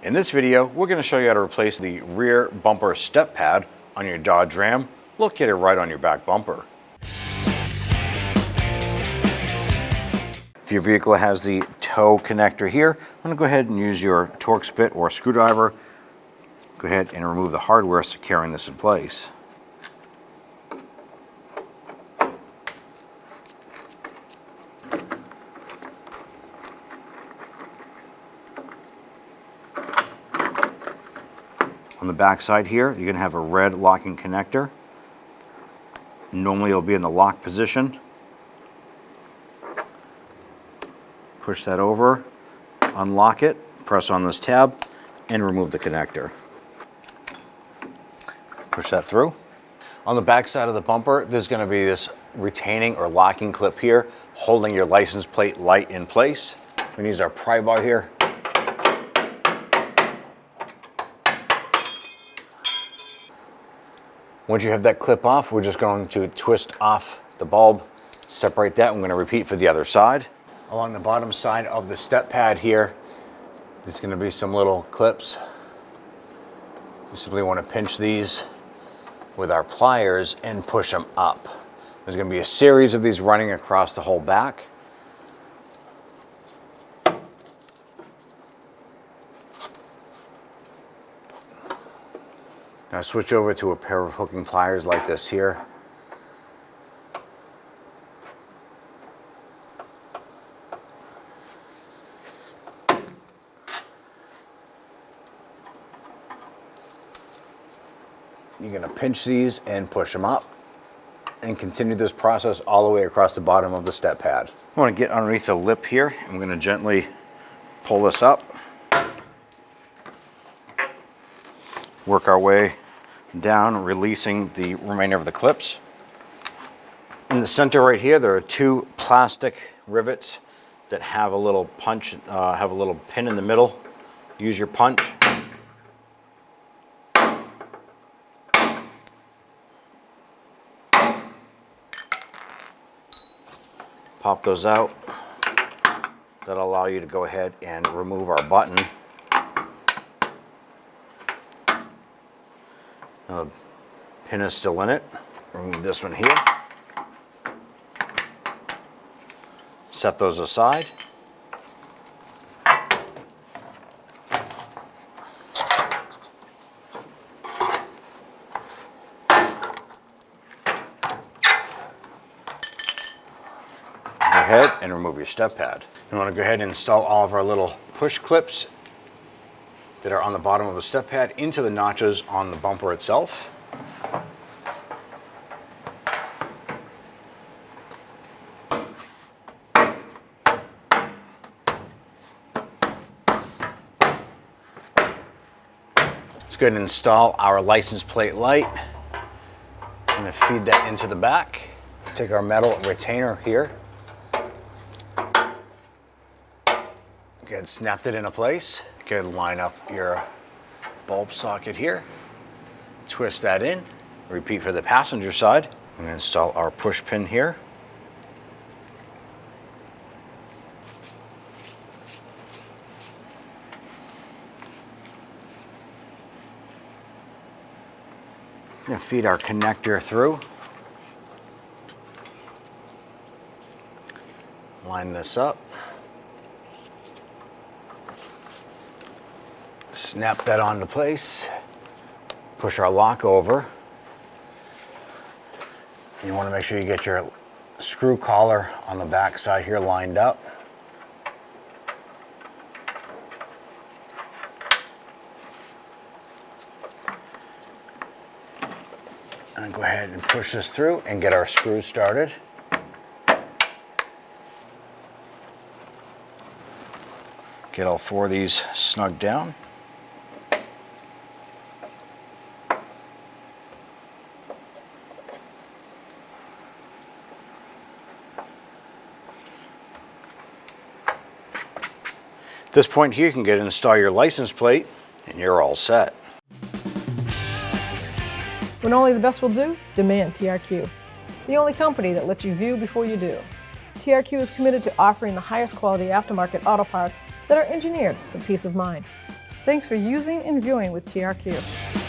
In this video, we're going to show you how to replace the rear bumper step pad on your Dodge Ram, located right on your back bumper. If your vehicle has the toe connector here, I'm going to go ahead and use your Torx bit or screwdriver. Go ahead and remove the hardware securing this in place. On the back side here, you're going to have a red locking connector. Normally it'll be in the lock position. Push that over, unlock it, press on this tab, and remove the connector. Push that through. On the back side of the bumper, there's going to be this retaining or locking clip here, holding your license plate light in place. We're going to use our pry bar here. Once you have that clip off, we're just going to twist off the bulb, separate that. I'm going to repeat for the other side. Along the bottom side of the step pad here, there's going to be some little clips. We simply want to pinch these with our pliers and push them up. There's going to be a series of these running across the whole back. Now switch over to a pair of hooking pliers like this here. You're going to pinch these and push them up and continue this process all the way across the bottom of the step pad. I want to get underneath the lip here. I'm going to gently pull this up. Work our way down, releasing the remainder of the clips. In the center right here, there are two plastic rivets that have a little punch, have a little pin in the middle. Use your punch. Pop those out. That'll allow you to go ahead and remove our button. The pin is still in it. Remove this one here. Set those aside. Go ahead and remove your step pad. You want to go ahead and install all of our little push clips that are on the bottom of the step pad into the notches on the bumper itself. Let's go ahead and install our license plate light. I'm going to feed that into the back. Take our metal retainer here. Go ahead and snap it into place. Go ahead and line up your bulb socket here. Twist that in. Repeat for the passenger side. I'm going to install our push pin here. I'm going to feed our connector through. Line this up. Snap that onto place, push our lock over. You want to make sure you get your screw collar on the back side here lined up. And go ahead and push this through and get our screws started. Get all four of these snugged down. At this point here, you can get and install your license plate and you're all set. When only the best will do, demand TRQ. The only company that lets you view before you do. TRQ is committed to offering the highest quality aftermarket auto parts that are engineered for peace of mind. Thanks for using and viewing with TRQ.